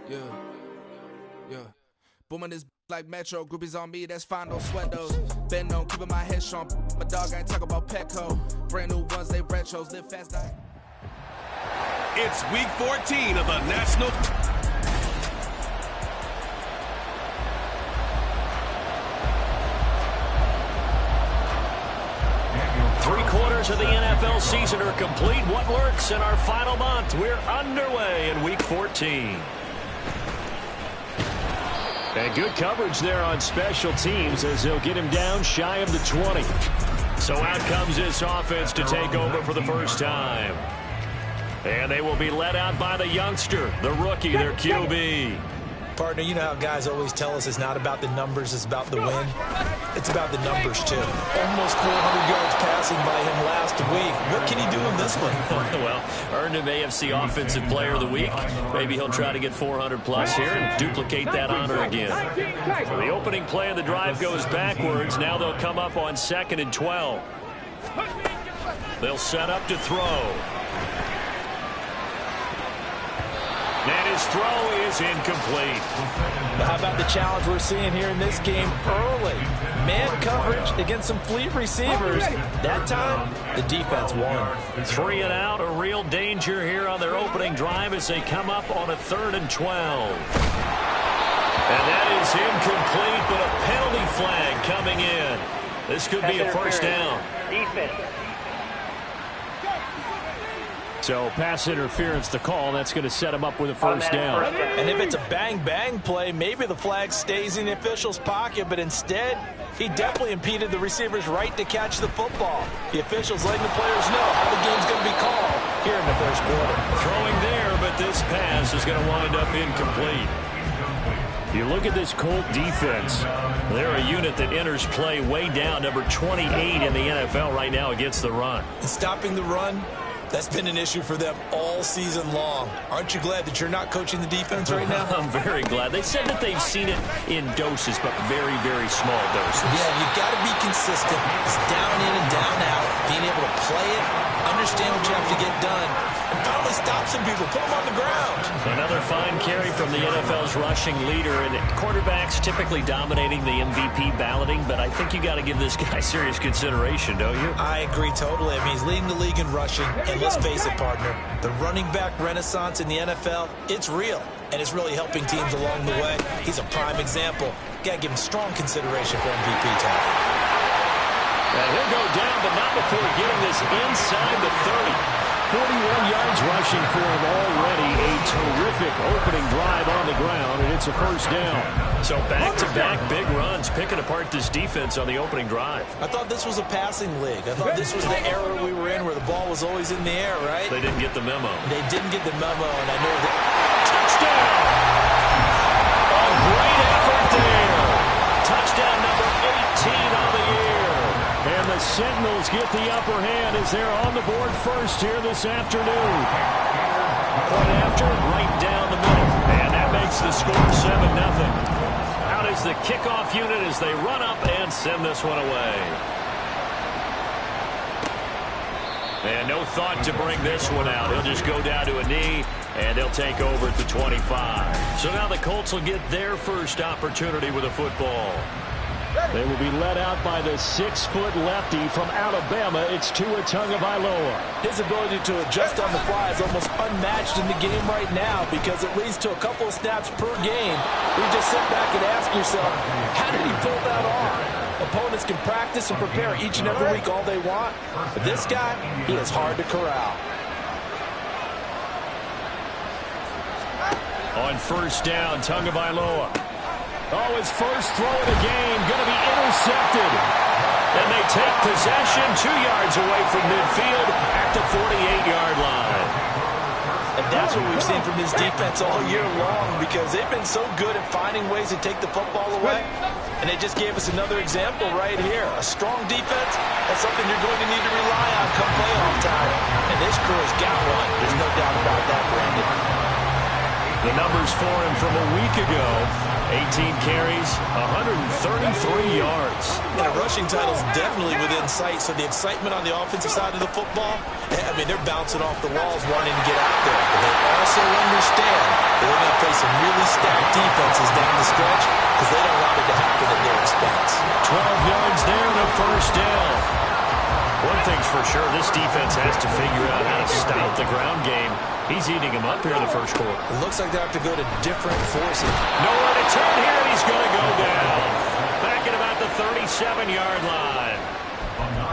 Yeah, yeah. Booming this like Metro, groupies on me, that's fine, don't sweat those. Been on, keeping my head strong. My dog ain't talking about Petco. Brand new ones, they retros, live fast, die. It's week 14 of the National. Three-quarters of the NFL season are complete. What lurks in our final month? We're underway in week 14. And good coverage there on special teams as they'll get him down shy of the 20. So out comes this offense to take over for the first time. And they will be led out by the youngster, the rookie, their QB. Partner, you know how guys always tell us it's not about the numbers, it's about the win. It's about the numbers, too. Almost 400 yards passing by him last week. What can he do in this one? Well, earned him AFC Offensive Player of the Week. Maybe he'll try to get 400-plus here and duplicate that honor again. So the opening play of the drive goes backwards. Now they'll come up on 2nd and 12. They'll set up to throw. And his throw is incomplete. But how about the challenge we're seeing here in this game early? Man coverage against some fleet receivers. That time, the defense won. 3 and out, a real danger here on their opening drive as they come up on a 3rd and 12. And that is incomplete, but a penalty flag coming in. This could be a first down. Defense. So pass interference to call. That's going to set him up with a first down. And if it's a bang-bang play, maybe the flag stays in the official's pocket, but instead, he definitely impeded the receiver's right to catch the football. The officials letting the players know how the game's going to be called here in the first quarter. Throwing there, but this pass is going to wind up incomplete. You look at this Colt defense. They're a unit that enters play way down, number 28 in the NFL right now against the run. And stopping the run, that's been an issue for them all season long. Aren't you glad that you're not coaching the defense right now? I'm very glad. They said that they've seen it in doses, but very, very small doses. Yeah, you've got to be consistent. It's down in and down out. Being able to play it, understand what you have to get done, and finally stop some people, put them on the ground. Another fine carry from the NFL's rushing leader, and quarterbacks typically dominating the MVP balloting, but I think you got to give this guy serious consideration, don't you? I agree totally. I mean, he's leading the league in rushing, and let's face it, partner, the running back renaissance in the NFL, it's real, and it's really helping teams along the way. He's a prime example. Got to give him strong consideration for MVP time. And he'll go down, but not before getting this inside the 30. 41 yards rushing for him already. A terrific opening drive on the ground, and it's a first down. So back-to-back big runs, picking apart this defense on the opening drive. I thought this was a passing league. I thought this was the era we were in where the ball was always in the air, right? They didn't get the memo. They didn't get the memo, and I know that. Touchdown! A great effort there. Touchdown number 18 on the year. And the Sentinels get the upper hand as they're on the board first here this afternoon. Point after, right down the middle. And that makes the score 7-0. Out is the kickoff unit as they run up and send this one away. And no thought to bring this one out. He'll just go down to a knee, and they'll take over at the 25. So now the Colts will get their first opportunity with a football. They will be led out by the 6-foot lefty from Alabama. It's Tua Tagovailoa. His ability to adjust on the fly is almost unmatched in the game right now because it leads to a couple of snaps per game. You just sit back and ask yourself, how did he pull that off? Opponents can practice and prepare each and every week all they want, but this guy, he is hard to corral. On first down, Tagovailoa. Oh, his first throw of the game, going to be intercepted. And they take possession 2 yards away from midfield at the 48-yard line. And that's what we've seen from this defense all year long because they've been so good at finding ways to take the football away. And they just gave us another example right here. A strong defense, that's something you're going to need to rely on come playoff time. And this crew has got one. There's no doubt about that, Brandon. The numbers for him from a week ago. 18 carries, 133 yards. And a rushing title is definitely within sight, so the excitement on the offensive side of the football, I mean, they're bouncing off the walls wanting to get out there. But they also understand that they're going to face some really stacked defenses down the stretch because they don't want it to happen at their expense. 12 yards there and a first down. One thing's for sure, this defense has to figure out how to stop the ground game. He's eating him up here in the first quarter. It looks like they have to go to different forces. Nowhere to turn here, and he's going to go down. Back at about the 37-yard line.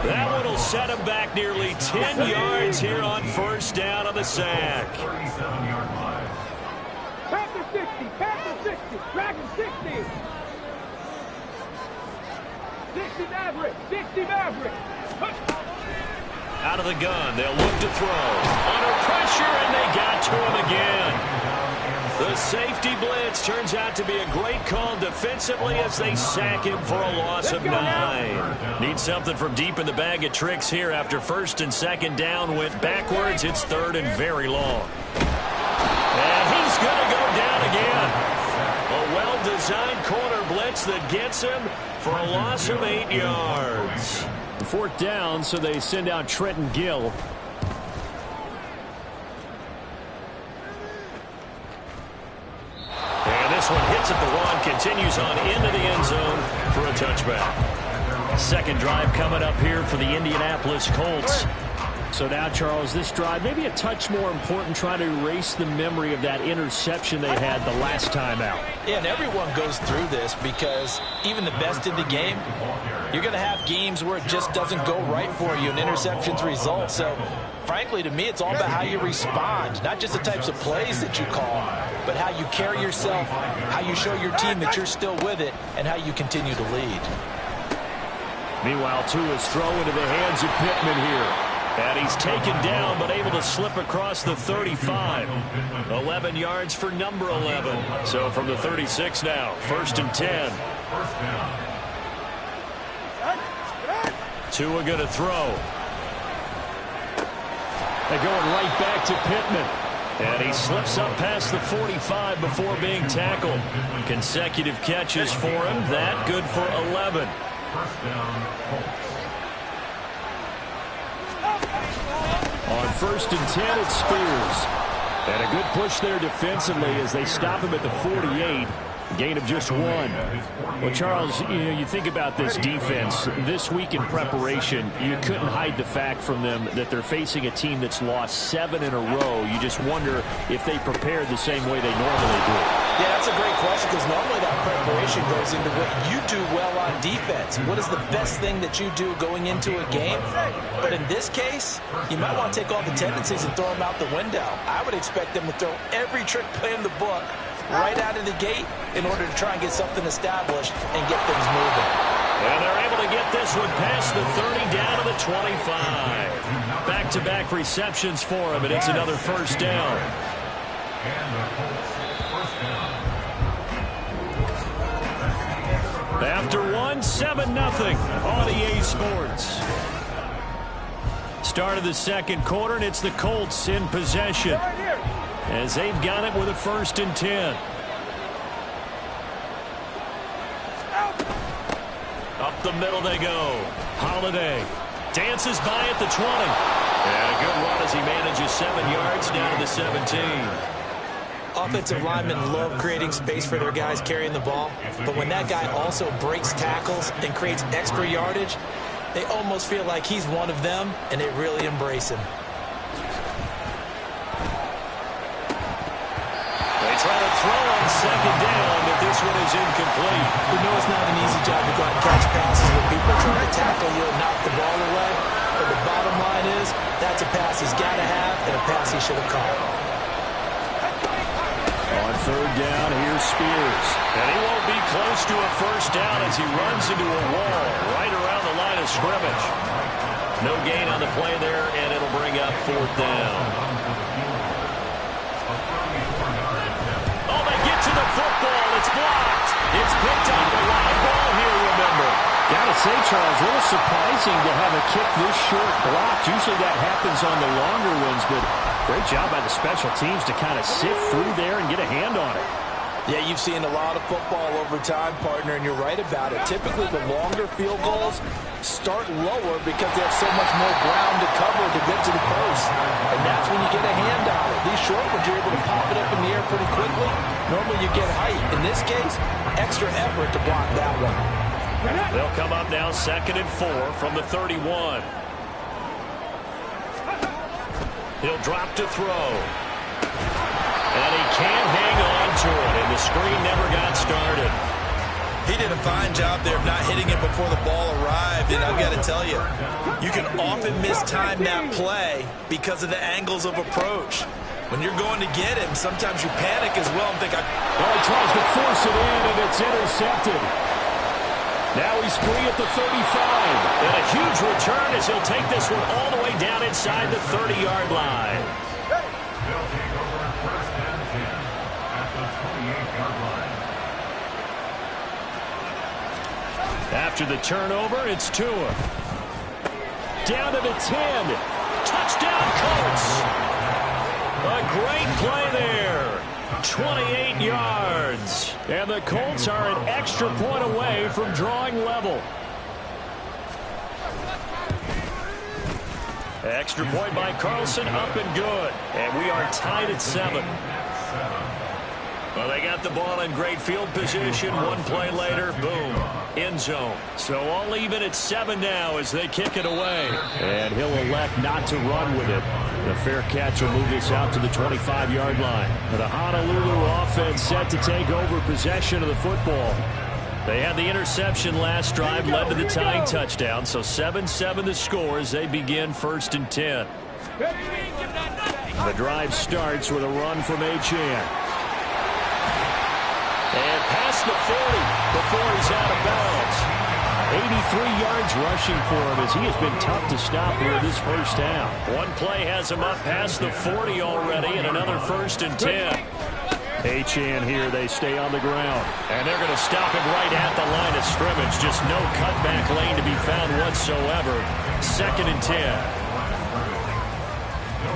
That one will set him back nearly 10 yards here on first down on the sack. Panther 60, Panther 60, Dragon 60. 60 Maverick, 60 Maverick. Out of the gun, they'll look to throw. Under pressure, and they got to him again. The safety blitz turns out to be a great call defensively as they sack him for a loss of 9. Need something from deep in the bag of tricks here after first and second down went backwards. It's third and very long. And he's going to go down again. A well-designed corner blitz that gets him for a loss of 8 yards. Fourth down, so they send out Trenton Gill. And this one hits at the one, continues on into the end zone for a touchback. Second drive coming up here for the Indianapolis Colts. So now, Charles, this drive maybe a touch more important, trying to erase the memory of that interception they had the last time out. Yeah, and everyone goes through this because even the best in the game, you're going to have games where it just doesn't go right for you and interceptions result. So, frankly, to me, it's all about how you respond, not just the types of plays that you call, but how you carry yourself, how you show your team that you're still with it, and how you continue to lead. Meanwhile, Tua's throw into the hands of Pittman here. And he's taken down, but able to slip across the 35. 11 yards for number 11. So from the 36 now, first and 10. Tua going to throw. They're going right back to Pittman. And he slips up past the 45 before being tackled. Consecutive catches for him. That good for 11. On first and 10, it's Spears. And a good push there defensively as they stop him at the 48. Gain of just 1. Well, Charles, you think about this defense. This week in preparation, you couldn't hide the fact from them that they're facing a team that's lost 7 in a row. You just wonder if they prepared the same way they normally do. Yeah, that's a great question because normally that preparation goes into what you do well on defense. What is the best thing that you do going into a game? But in this case, you might want to take all the tendencies and throw them out the window. I would expect them to throw every trick play in the book right out of the gate in order to try and get something established and get things moving. And they're able to get this one past the 30 down to the 25. Back-to-back receptions for him, and it's another first down. After 7-0 on EA Sports. Start of the second quarter, and it's the Colts in possession as they've got it with a first and 10. Up the middle they go. Holiday dances by at the 20. And a good run as he manages 7 yards down to the 17. Offensive linemen love creating space for their guys carrying the ball, but when that guy also breaks tackles and creates extra yardage, they almost feel like he's one of them, and they really embrace him. They try to throw on second down, but this one is incomplete. We know it's not an easy job to go out and catch passes when people are trying to tackle you and knock the ball away, but the bottom line is that's a pass he's got to have and a pass he should have caught. On third down, here's Spears. And he won't be close to a first down as he runs into a wall right around the line of scrimmage. No gain on the play there, and it'll bring up fourth down. Oh, they get to the football. It's blocked. It's picked up a live ball here, remember. Gotta say, Charles, a little surprising to have a kick this short blocked. Usually that happens on the longer ones, but great job by the special teams to kind of sift through there and get a hand on it. Yeah, you've seen a lot of football over time, partner, and you're right about it. Typically, the longer field goals start lower because they have so much more ground to cover to get to the post. pretty quickly, normally you get height. In this case, extra effort to block that one. They'll come up now 2nd and 4 from the 31. He'll drop to throw. And he can't hang on to it, and the screen never got started. He did a fine job there of not hitting it before the ball arrived, and I've got to tell you, you can often mistime that play because of the angles of approach. When you're going to get him, sometimes you panic as well and think, well, he tries to force it in, and it's intercepted. Now he's free at the 35. And a huge return as he'll take this one all the way down inside the 30-yard line. After the turnover, it's Tua. Down to the 10. Touchdown, Colts. A great play there. 28 yards. And the Colts are an extra point away from drawing level. Extra point by Carlson, up and good. And we are tied at 7. Well, they got the ball in great field position. One play later, boom, end zone. So all even at 7 now as they kick it away. And he'll elect not to run with it. The fair catch will move this out to the 25-yard line. The Honolulu offense set to take over possession of the football. They had the interception last drive, led to the tying touchdown. So 7-7 the score as they begin 1st and 10. The drive starts with a run from Achane. And past the 40 before he's out of bounds. 83 yards rushing for him as he has been tough to stop here this first half. One play has him up past the 40 already, and another 1st and 10. Achane here, they stay on the ground. And they're going to stop him right at the line of scrimmage. Just no cutback lane to be found whatsoever. 2nd and 10.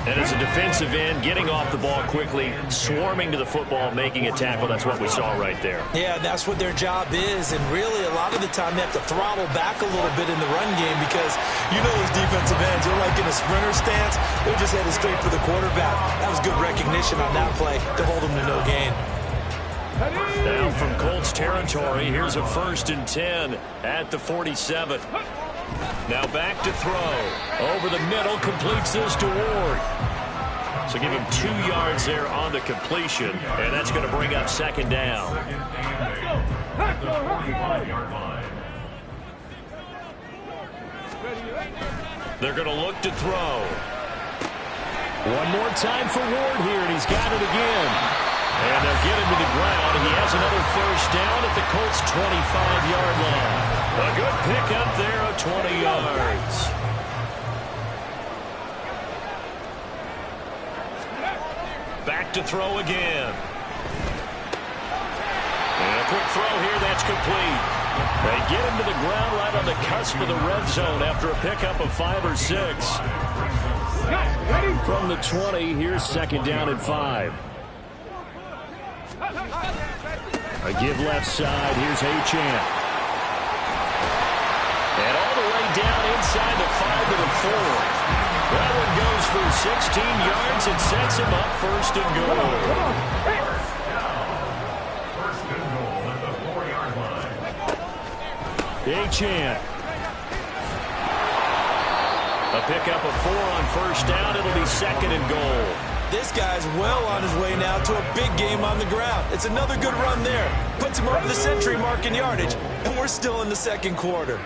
And as a defensive end, getting off the ball quickly, swarming to the football, making a tackle, that's what we saw right there. Yeah, that's what their job is. And really, a lot of the time, they have to throttle back a little bit in the run game because you know those defensive ends, they're like in a sprinter stance. They're just headed straight for the quarterback. That was good recognition on that play to hold them to no gain. Now from Colts territory, here's a 1st and 10 at the 47. Now back to throw. Over the middle, completes this to Ward. So give him 2 yards there on the completion, and that's going to bring up 2nd down. They're going to look to throw. One more time for Ward here, and he's got it again. And they'll get him to the ground, and he has another 1st down at the Colts' 25-yard line. A good pickup there of 20 yards. Back to throw again. And a quick throw here, that's complete. They get him to the ground right on the cusp of the red zone after a pickup of 5 or 6. From the 20, here's 2nd down and 5. A give left side. Here's Achane. And all the way down inside the 5 to the 4. That one goes for 16 yards and sets him up 1st and goal. Achane. A pickup of 4 on 1st down. It'll be 2nd and goal. This guy's well on his way now to a big game on the ground. It's another good run there. Puts him over the century mark in yardage, and we're still in the 2nd quarter.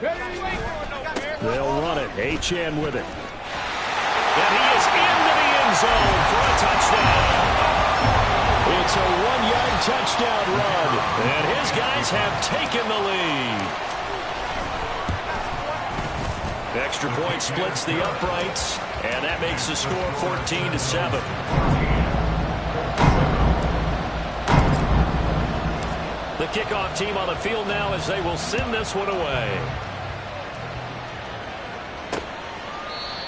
They'll run it. Achane with it. And he is into the end zone for a touchdown. It's a 1-yard touchdown run. And his guys have taken the lead. Extra point splits the uprights, and that makes the score 14-7. The kickoff team on the field now as they will send this one away.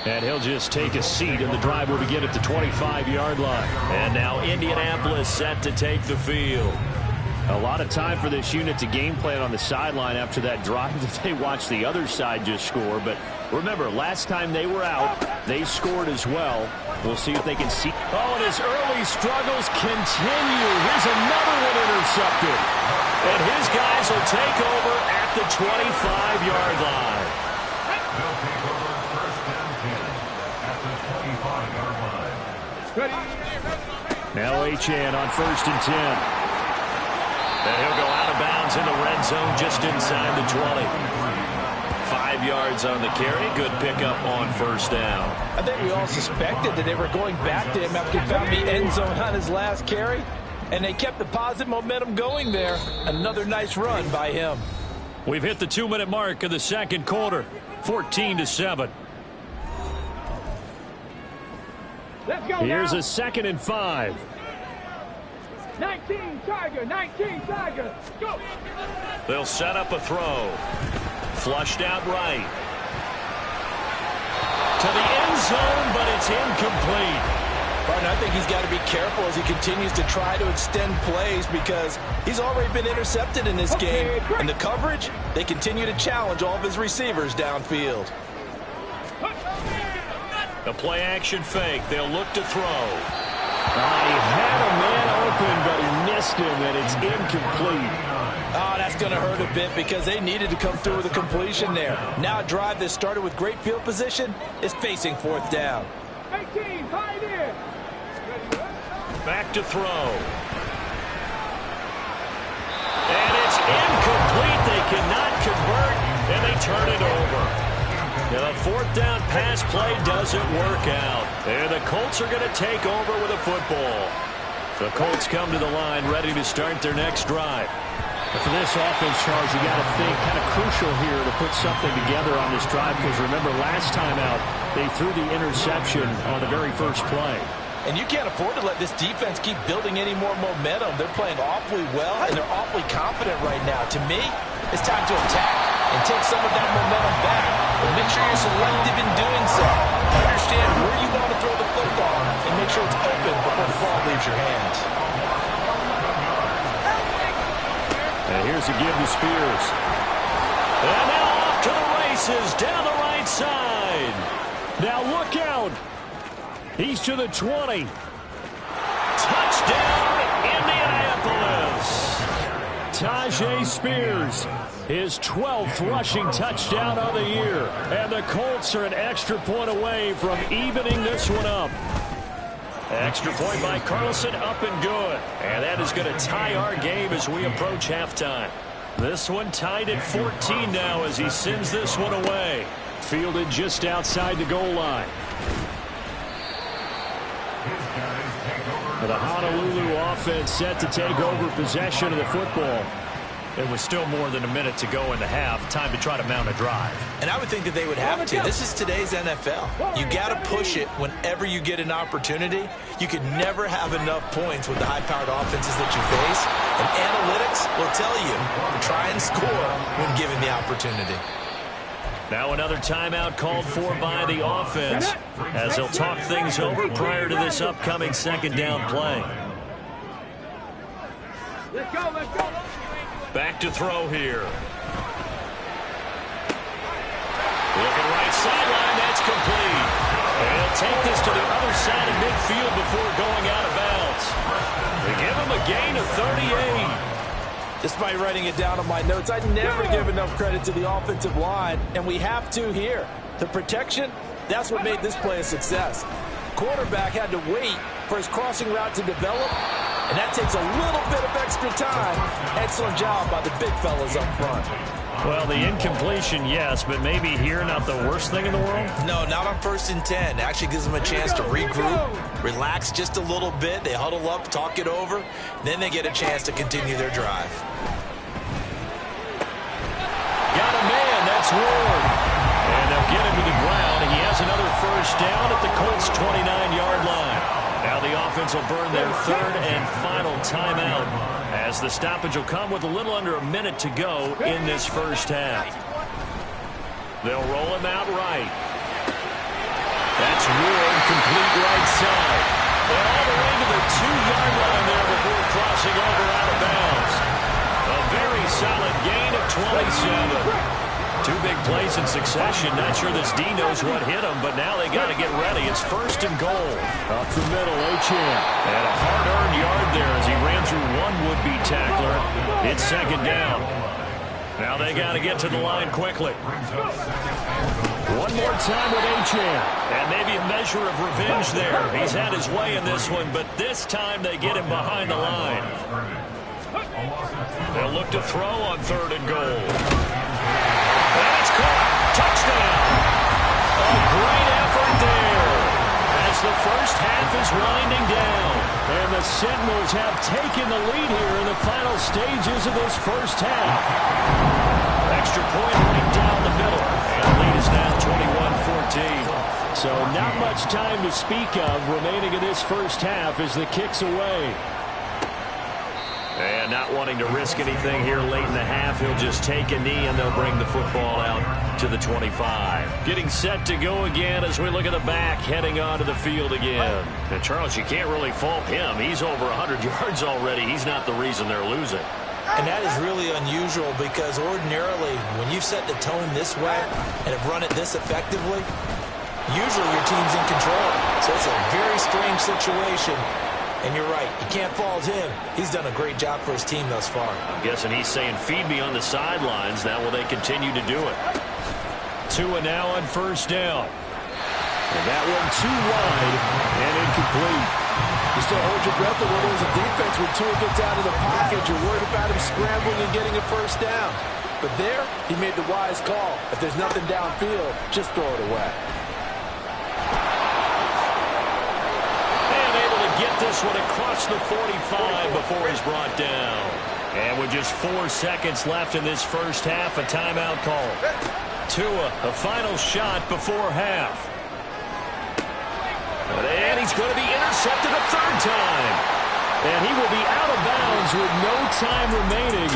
And he'll just take a seat, and the drive will begin at the 25-yard line. And now Indianapolis set to take the field. A lot of time for this unit to game plan on the sideline after that drive that they watched the other side just score, but Remember, last time they were out, they scored as well. We'll see if they can see. Oh, and his early struggles continue. Here's another one intercepted. And his guys will take over at the 25-yard line. They'll take over first and 10 at the 25-yard line. Now Achane on first and 10. And he'll go out of bounds in the red zone just inside the 20. 5 yards on the carry. Good pickup on first down. I think we all suspected that they were going back to him after he found the end zone on his last carry. And they kept the positive momentum going there. Another nice run by him. We've hit the 2-minute mark of the second quarter. 14-7. Let's go. Here's now. a 2nd and 5. 19 Tiger, go. They'll set up a throw. Flushed out right. To the end zone, but it's incomplete. Barton, I think he's got to be careful as he continues to try to extend plays because he's already been intercepted in this game. And the coverage, they continue to challenge all of his receivers downfield. A play-action fake. They'll look to throw. He had a man open, but he missed him, and it's incomplete. Oh, that's going to hurt a bit because they needed to come through with a completion there. Now a drive that started with great field position is facing fourth down. 18, tight end. Back to throw. And it's incomplete. They cannot convert, and they turn it over. And a fourth down pass play doesn't work out. And the Colts are going to take over with a football. The Colts come to the line ready to start their next drive. For this offense, Charles, you got to think kind of crucial here to put something together on this drive because remember last time out they threw the interception on the very first play. And you can't afford to let this defense keep building any more momentum. They're playing awfully well, and they're awfully confident right now. To me, it's time to attack and take some of that momentum back. But make sure you're selective in doing so. Understand where you want to throw the football and make sure it's open before the ball leaves your hands. And here's a give to Spears. And now off to the races down the right side. Now look out. He's to the 20. Touchdown, Indianapolis. Tyjae Spears, his 12th rushing touchdown of the year. And the Colts are an extra point away from evening this one up. Extra point by Carlson, up and good. And that is going to tie our game as we approach halftime. This one tied at 14 now as he sends this one away. Fielded just outside the goal line. The Honolulu offense set to take over possession of the football. It was still more than a minute to go in the half. Time to try to mount a drive. And I would think that they would have to. This is today's NFL. You got to push it whenever you get an opportunity. You can never have enough points with the high-powered offenses that you face. And analytics will tell you to try and score when given the opportunity. Now another timeout called for by the offense as they'll talk things over prior to this upcoming second down play. Let's go, let's go. Back to throw here. Looking right sideline, that's complete. And he'll take this to the other side of midfield before going out of bounds. They give him a gain of 38. Despite writing it down on my notes, I never give enough credit to the offensive line, and we have to here. The protection, that's what made this play a success. Quarterback had to wait for his crossing route to develop, and that takes a little bit of extra time. Excellent job by the big fellas up front. Well, the incompletion, yes, but maybe here not the worst thing in the world? No, not on 1st and 10. It actually gives them a chance to regroup, relax just a little bit. They huddle up, talk it over. Then they get a chance to continue their drive. Got a man, that's Ward. And they'll get him to the ground. He has another first down at the Colts' 29-yard line. Now the offense will burn their third and final timeout as the stoppage will come with a little under a minute to go in this first half. They'll roll him out right. That's Ward, complete right side. And all the way to the 2-yard line there before crossing over out of bounds. A very solid gain of 27. Two big plays in succession. Not sure this D knows what hit him, but now they got to get ready. It's 1st and goal. Up the middle, Achane. And a hard-earned yard there as he ran through one would-be tackler. It's 2nd down. Now they got to get to the line quickly. One more time with Achane. And maybe a measure of revenge there. He's had his way in this one, but this time they get him behind the line. They'll look to throw on 3rd and goal. And it's caught. Touchdown. A great effort there as the first half is winding down. And the Sentinels have taken the lead here in the final stages of this first half. Extra point right down the middle. And the lead is now 21-14. So not much time to speak of remaining in this first half as the kick's away. And not wanting to risk anything here late in the half, he'll just take a knee and they'll bring the football out to the 25. Getting set to go again as we look at the back, heading onto the field again. And Charles, you can't really fault him. He's over 100 yards already. He's not the reason they're losing. And that is really unusual because ordinarily when you set the tone this way and have run it this effectively, usually your team's in control. So it's a very strange situation. And you're right, you can't fault him. He's done a great job for his team thus far. I'm guessing he's saying, feed me on the sidelines. Now will they continue to do it? Tua now on 1st down. And that one too wide and incomplete. You still hold your breath when there's a defense when Tua gets out of the pocket. You're worried about him scrambling and getting a 1st down. But there, he made the wise call. If there's nothing downfield, just throw it away. Get this one across the 45 before he's brought down. And with just 4 seconds left in this first half, a timeout call. Tua, a final shot before half. And he's going to be intercepted a 3rd time. And he will be out of bounds with no time remaining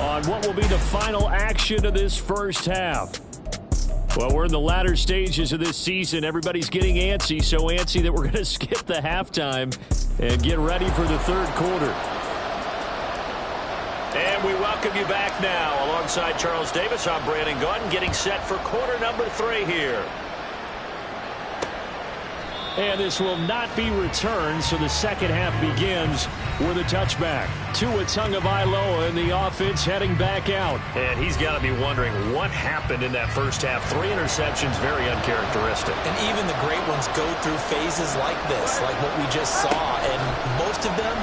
on what will be the final action of this first half. Well, we're in the latter stages of this season. Everybody's getting antsy, so antsy that we're going to skip the halftime and get ready for the 3rd quarter. And we welcome you back now. Alongside Charles Davis, I'm Brandon Gaudin, getting set for quarter number 3 here. And this will not be returned, so the second half begins with a touchback. Tua Tagovailoa in the offense heading back out. And he's got to be wondering what happened in that first half. 3 interceptions, very uncharacteristic. And even the great ones go through phases like this, like what we just saw. And most of them,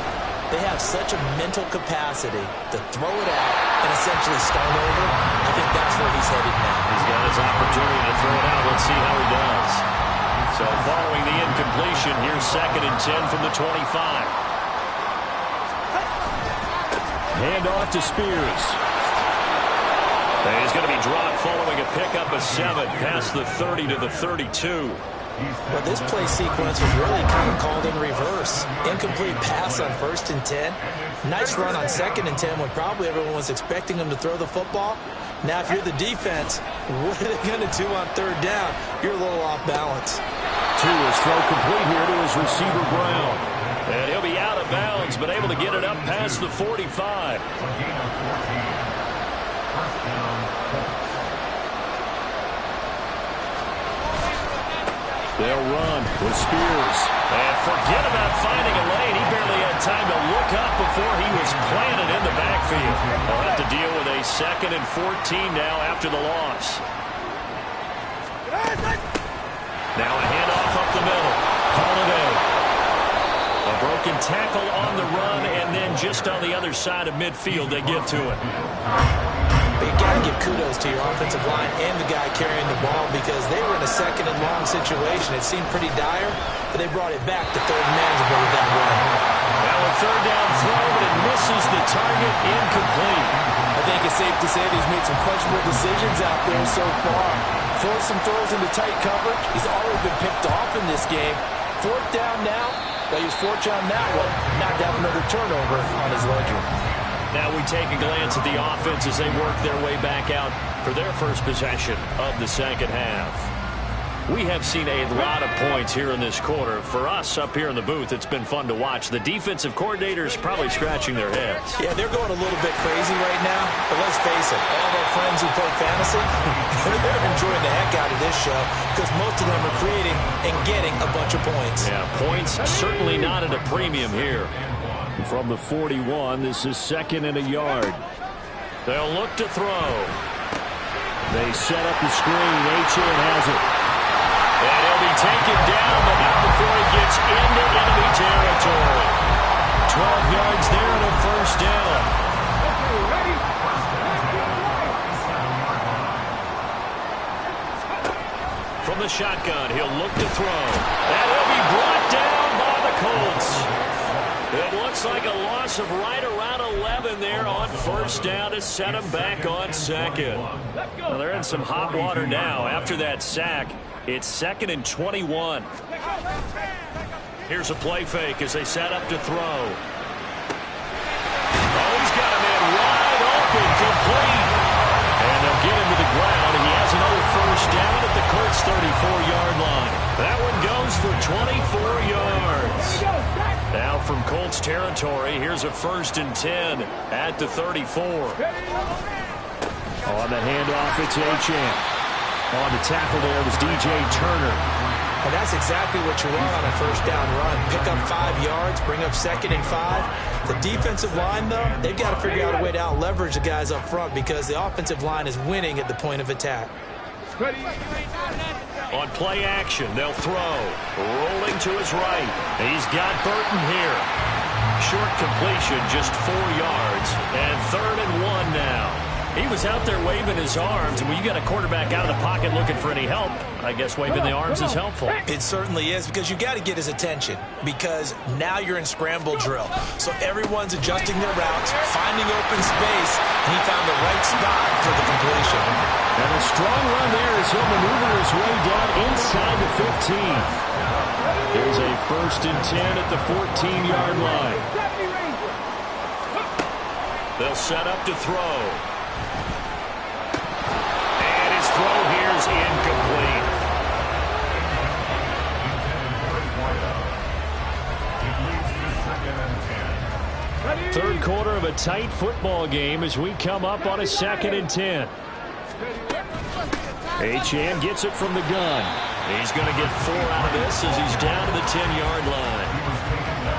they have such a mental capacity to throw it out and essentially start over. I think that's where he's headed now. He's got his opportunity to throw it out. Let's see how he does. So following the incompletion, here's 2nd and 10 from the 25. Hand off to Spears. And he's going to be dropped following a pickup of 7 past the 30 to the 32. Well, this play sequence was really kind of called in reverse. Incomplete pass on 1st and 10. Nice run on 2nd and 10 when probably everyone was expecting him to throw the football. Now, if you're the defense, what are they going to do on 3rd down? You're a little off balance. Tua's throw complete here to his receiver, Brown. And he'll be out of bounds, but able to get it up past the 45. They'll run with Spears. And forget about finding a lane. He barely had time to look up before he was planted in the backfield. They'll have to deal with a 2nd and 14 now after the loss. Now a handoff up the middle. Holiday. A broken tackle on the run, and then just on the other side of midfield, they give to it. But you got to give kudos to your offensive line and the guy carrying the ball because they were in a 2nd and long situation. It seemed pretty dire, but they brought it back to 3rd and manageable with that run. Now a 3rd down throw, but it misses the target, incomplete. I think it's safe to say that he's made some questionable decisions out there so far. Throwing some throws into tight coverage. He's already been picked off in this game. 4th down now. They use fortune on that one. Not to have another turnover on his ledger. Now we take a glance at the offense as they work their way back out for their first possession of the second half. We have seen a lot of points here in this quarter. For us up here in the booth, it's been fun to watch. The defensive coordinators probably scratching their heads. Yeah, they're going a little bit crazy right now. But let's face it, all of our friends who play fantasy, they're enjoying the heck out of this show because most of them are creating and getting a bunch of points. Yeah, points certainly not at a premium here. From the 41, this is 2nd and a yard. They'll look to throw. They set up the screen. Achane has it. And he'll be taken down, but not before he gets into enemy territory. 12 yards there and a first down. From the shotgun, he'll look to throw. And he'll be brought down by the Colts. It looks like a loss of right around 11 there on first down to set him back on 2nd. Well, they're in some hot water now. After that sack, it's 2nd and 21. Here's a play fake as they set up to throw. Oh, he's got a man wide open, complete. And they'll get him to the ground. He has another first down at the Colts' 34-yard line. That one goes for 24 yards. Now from Colts territory, here's a 1st and 10 at the 34. On the handoff, it's Achane. On the tackle there was DJ Turner. And that's exactly what you want on a first down run. Pick up 5 yards, bring up 2nd and 5. The defensive line, though, they've got to figure out a way to out-leverage the guys up front because the offensive line is winning at the point of attack. On play action, they'll throw. Rolling to his right. He's got Burton here. Short completion, just 4 yards. And 3rd and 1 now. He was out there waving his arms, and when you got a quarterback out of the pocket looking for any help, I guess waving the arms is helpful. It certainly is because you got to get his attention because now you're in scramble drill. So everyone's adjusting their routes, finding open space, and he found the right spot for the completion. And a strong run there as he'll maneuver his way down inside the 15. There's a 1st and 10 at the 14-yard line. They'll set up to throw. Throw here's incomplete. Third quarter of a tight football game as we come up on a 2nd and 10. Achane gets it from the gun. He's going to get 4 out of this as he's down to the 10-yard line.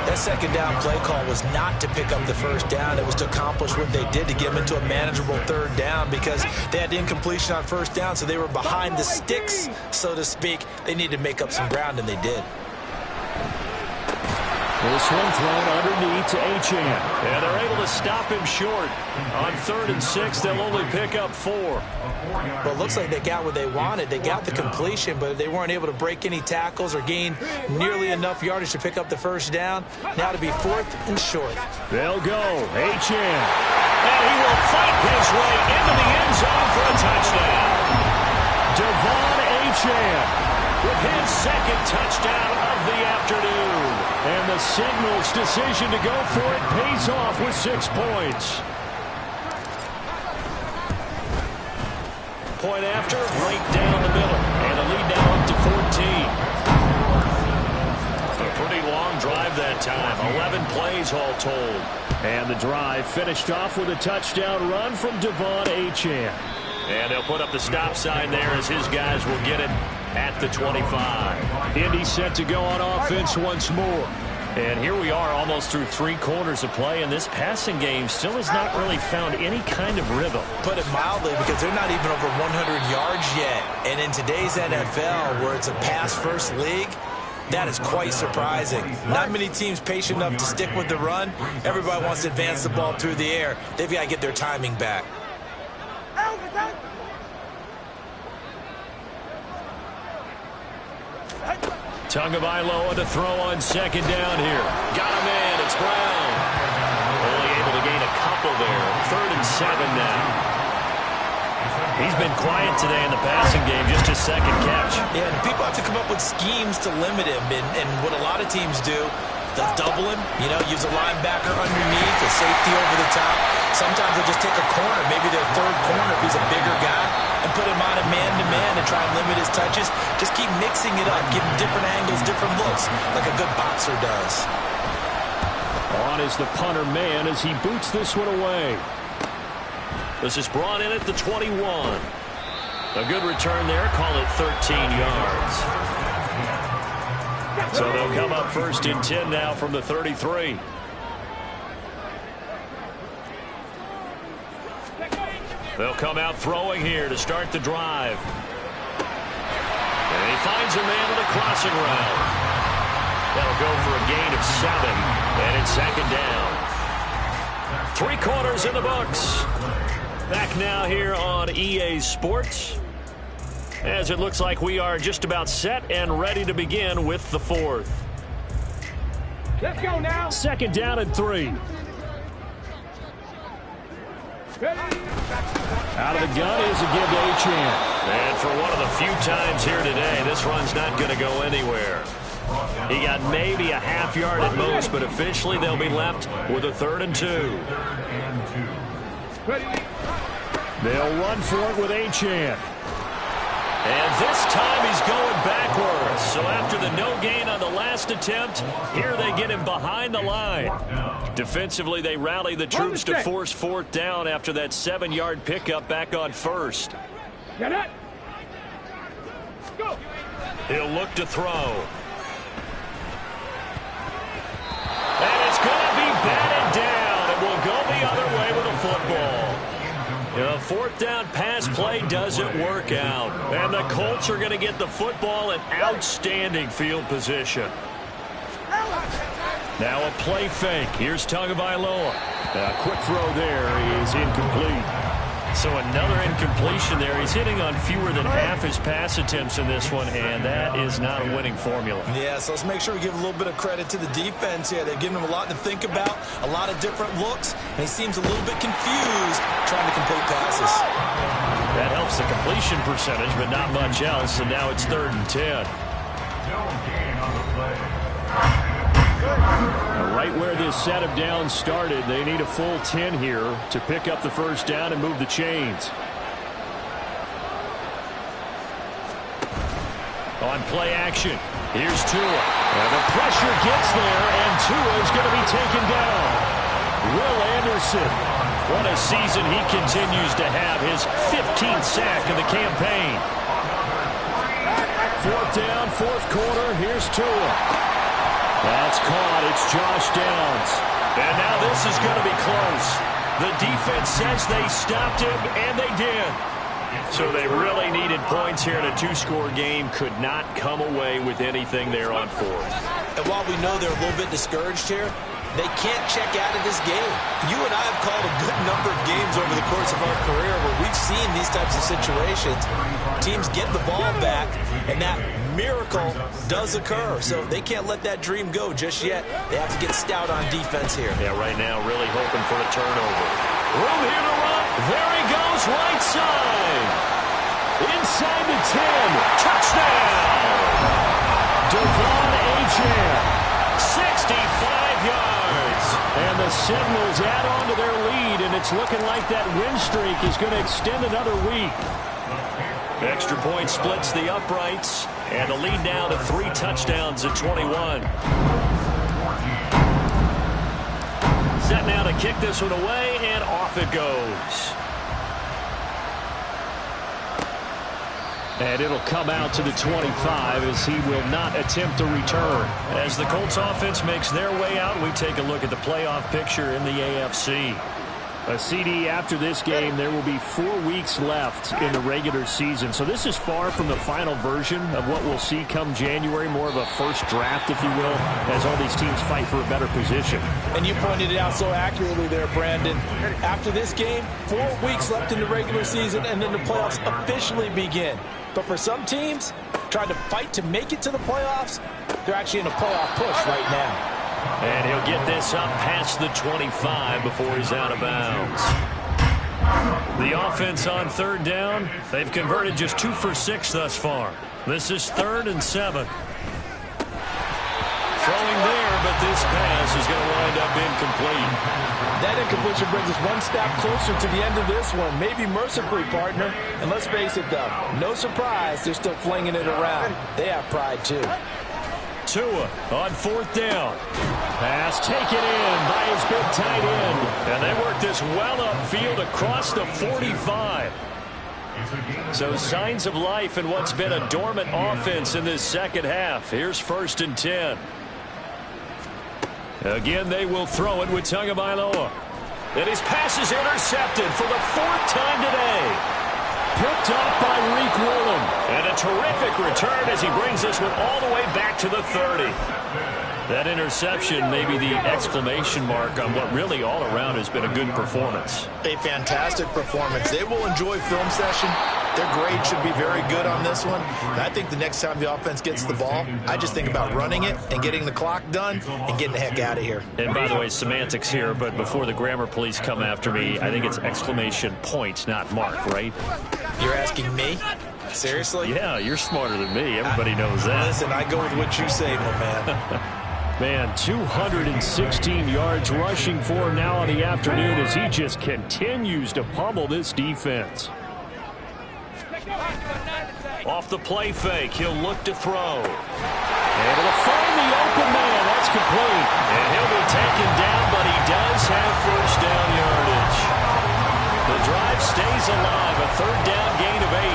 That 2nd down play call was not to pick up the first down. It was to accomplish what they did to get them into a manageable 3rd down because they had incompletion on first down, so they were behind the sticks, so to speak. They needed to make up some ground, and they did. This one thrown underneath to Achane. Yeah, they're able to stop him short. On 3rd and 6, they'll only pick up 4. Well, it looks like they got what they wanted. They got the completion, but they weren't able to break any tackles or gain nearly enough yardage to pick up the first down. Now to be 4th and short. They'll go. Achane. And he will fight his way into the end zone for a touchdown. Devon Achane with his 2nd touchdown of the afternoon. And the Signals' decision to go for it pays off with 6 points. Point after, right down the middle. And a lead now up to 14. A pretty long drive that time. 11 plays all told. And the drive finished off with a touchdown run from Devon Achane. And they'll put up the stop sign there as his guys will get it at the 25. Indy set to go on offense once more. And here we are almost through 3 quarters of play, and this passing game still has not really found any kind of rhythm. Put it mildly, because they're not even over 100 yards yet. And in today's NFL, where it's a pass-first league, that is quite surprising. Not many teams patient enough to stick with the run. Everybody wants to advance the ball through the air. They've got to get their timing back. Tagovailoa to throw on 2nd down here. Got him in. It's Brown. Only able to gain a couple there. 3rd and 7 now. He's been quiet today in the passing game, just his 2nd catch. Yeah, and people have to come up with schemes to limit him. And what a lot of teams do They'll double him, use a linebacker underneath, a safety over the top. Sometimes they'll just take a corner, maybe their third corner if he's a bigger guy, and put him on a man-to-man and try and limit his touches. Just keep mixing it up, give him different angles, different looks, like a good boxer does. On is the punter man as he boots this one away. This is brought in at the 21. A good return there, call it 13 yards. So they'll come up 1st and 10 now from the 33. They'll come out throwing here to start the drive. And he finds a man on the crossing route. That'll go for a gain of 7, and it's 2nd down. 3 quarters in the books. Back now here on EA Sports, as it looks like we are just about set and ready to begin with the 4th. Let's go now. 2nd down and 3. Out of the gun is a give to Achane. And for one of the few times here today, this run's not going to go anywhere. He got maybe a half yard at most, but officially they'll be left with a 3rd and 2. They'll run for it with Achane. And this time he's going backwards. So after the no gain on the last attempt, here they get him behind the line. Defensively, they rally the troops to force 4th down after that 7-yard pickup back on 1st. He'll look to throw. And it's going to be batted down. It will go the other way with a football. The 4th down pass play doesn't work out. And the Colts are going to get the football in outstanding field position. Now a play fake. Here's Tagovailoa. A quick throw there is incomplete. So another incompletion there. He's hitting on fewer than half his pass attempts in this one, and that is not a winning formula. Yeah, so let's make sure we give a little bit of credit to the defense here. They've given him a lot to think about, a lot of different looks, and he seems a little bit confused trying to complete passes. That helps the completion percentage, but not much else, and now it's 3rd and 10. Right where this set of downs started, they need a full 10 here to pick up the 1st down and move the chains. On play action, here's Tua. And the pressure gets there, and Tua is going to be taken down. Will Anderson, what a season he continues to have, his 15th sack of the campaign. 4th down, 4th quarter, here's Tua. That's caught. It's Josh Downs. And now this is going to be close. The defense says they stopped him, and they did. So they really needed points here in a 2-score game. Could not come away with anything there on 4th. And while we know they're a little bit discouraged here, they can't check out of this game. You and I have called a good number of games over the course of our career where we've seen these types of situations. Teams get the ball back, and that miracle does occur. So they can't let that dream go just yet. They have to get stout on defense here. Yeah, right now really hoping for a turnover. Room here to run. There he goes, right side. Inside the 10. Touchdown. Devon Achane. 65 yards. And the Seminoles add on to their lead, and it's looking like that win streak is going to extend another week. Extra point splits the uprights, and the lead now to 3 touchdowns at 21. Set now to kick this one away, and off it goes. And it'll come out to the 25 as he will not attempt a return. As the Colts offense makes their way out, we take a look at the playoff picture in the AFC. A CD after this game, there will be 4 weeks left in the regular season. So this is far from the final version of what we'll see come January, more of a first draft, if you will, as all these teams fight for a better position. And you pointed it out so accurately there, Brandon. After this game, 4 weeks left in the regular season, and then the playoffs officially begin. But for some teams, trying to fight to make it to the playoffs, they're actually in a playoff push right now. And he'll get this up past the 25 before he's out of bounds. The offense on 3rd down, they've converted just 2 for 6 thus far. This is 3rd and 7. Throwing there, but this pass is going to wind up incomplete. That incompletion brings us one step closer to the end of this one. Maybe mercifully, partner. And let's face it, though, no surprise, they're still flinging it around. They have pride, too. Tua on 4th down. Pass taken in by his big tight end. And they work this well upfield across the 45. So signs of life in what's been a dormant offense in this second half. Here's 1st and 10. Again, they will throw it with Tagovailoa. And his pass is intercepted for the 4th time today. Picked up by Reek Woolen. And a terrific return as he brings this one all the way back to the 30. That interception may be the exclamation mark on what really all around has been a good performance. A fantastic performance. They will enjoy film session. Their grade should be very good on this one. And I think the next time the offense gets the ball, I just think about running it and getting the clock done and getting the heck out of here. And by the way, semantics here, but before the grammar police come after me, I think it's exclamation point, not mark, right? You're asking me? Seriously? Yeah, you're smarter than me. Everybody knows that. Listen, I go with what you say, my man. Man, 216 yards rushing for him now in the afternoon as he just continues to pummel this defense. Off the play fake, he'll look to throw. Able to find the open man. That's complete. And he'll be taken down, but he does have 1st down yardage. The drive stays alive. A 3rd down gain of 8.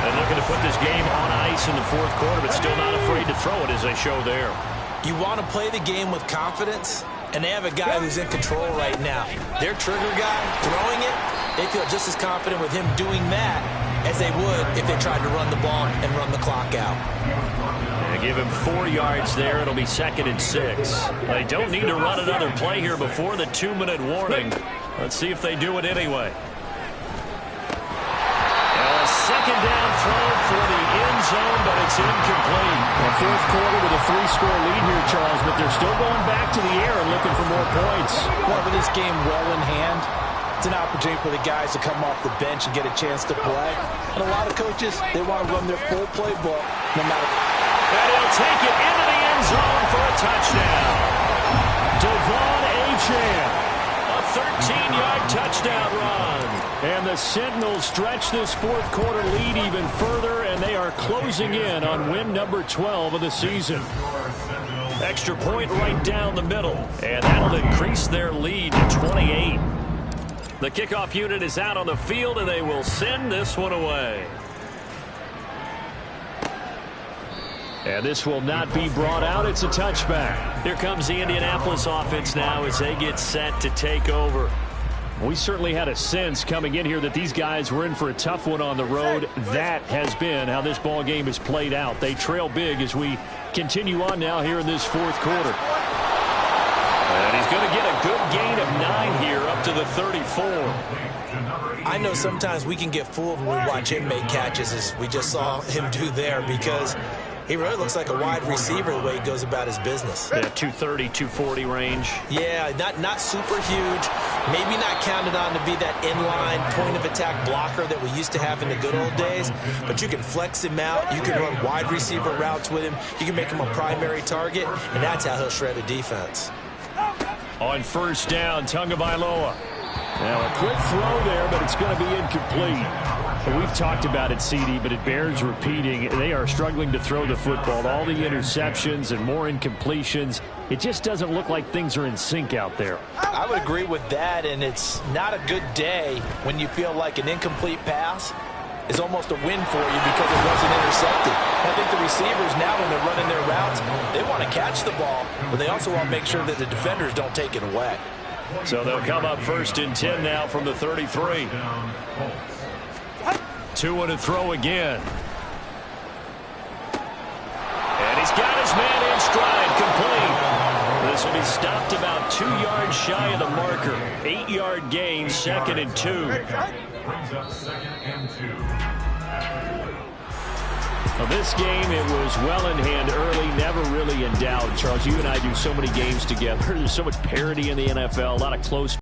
And looking to put this game on ice in the 4th quarter, but still not afraid to throw it as they show there. You want to play the game with confidence, and they have a guy who's in control right now. Their trigger guy throwing it, they feel just as confident with him doing that as they would if they tried to run the ball and run the clock out. They give him 4 yards there. It'll be 2nd and 6. They don't need to run another play here before the 2-minute warning. Let's see if they do it anyway. A 2nd down throw for the end zone, but it's incomplete. The 4th quarter with a 3-score lead here, Charles, but they're still going back to the air and looking for more points. Well, with this game well in hand, it's an opportunity for the guys to come off the bench and get a chance to play. And a lot of coaches, they want to run their full playbook no matter. And he'll take it into the end zone for a touchdown. Devon Achane. A 13-yard touchdown run. And the Sentinels stretch this 4th quarter lead even further, and they are closing in on win number 12 of the season. Extra point right down the middle, and that'll increase their lead to 28. The kickoff unit is out on the field, and they will send this one away. And this will not be brought out. It's a touchback. Here comes the Indianapolis offense now as they get set to take over. We certainly had a sense coming in here that these guys were in for a tough one on the road. That has been how this ball game has played out. They trail big as we continue on now here in this 4th quarter. And he's going to get a good gain of 9 here up to the 34. I know sometimes we can get fooled when we watch him make catches, as we just saw him do there, because he really looks like a wide receiver the way he goes about his business. Yeah, 230, 240 range. Yeah, not super huge. Maybe not counted on to be that inline point-of-attack blocker that we used to have in the good old days, but you can flex him out. You can run wide receiver routes with him. You can make him a primary target, and that's how he'll shred a defense. On 1st down, Tagovailoa. Now a quick throw there, but it's going to be incomplete. We've talked about it, CD, but it bears repeating. They are struggling to throw the football. All the interceptions and more incompletions. It just doesn't look like things are in sync out there. I would agree with that, and it's not a good day when you feel like an incomplete pass is almost a win for you because it wasn't intercepted. I think the receivers now, when they're running their routes, they want to catch the ball, but they also want to make sure that the defenders don't take it away. So they'll come up 1st and 10 now from the 33. Tua to throw again. And he's got his man in stride, complete. This will be stopped about 2 yards shy of the marker. 8-yard gain, 2nd and 2. Brings up 2nd and 2. Well, this game, it was well in hand early, never really in doubt. Charles, you and I do so many games together. There's so much parity in the NFL, a lot of close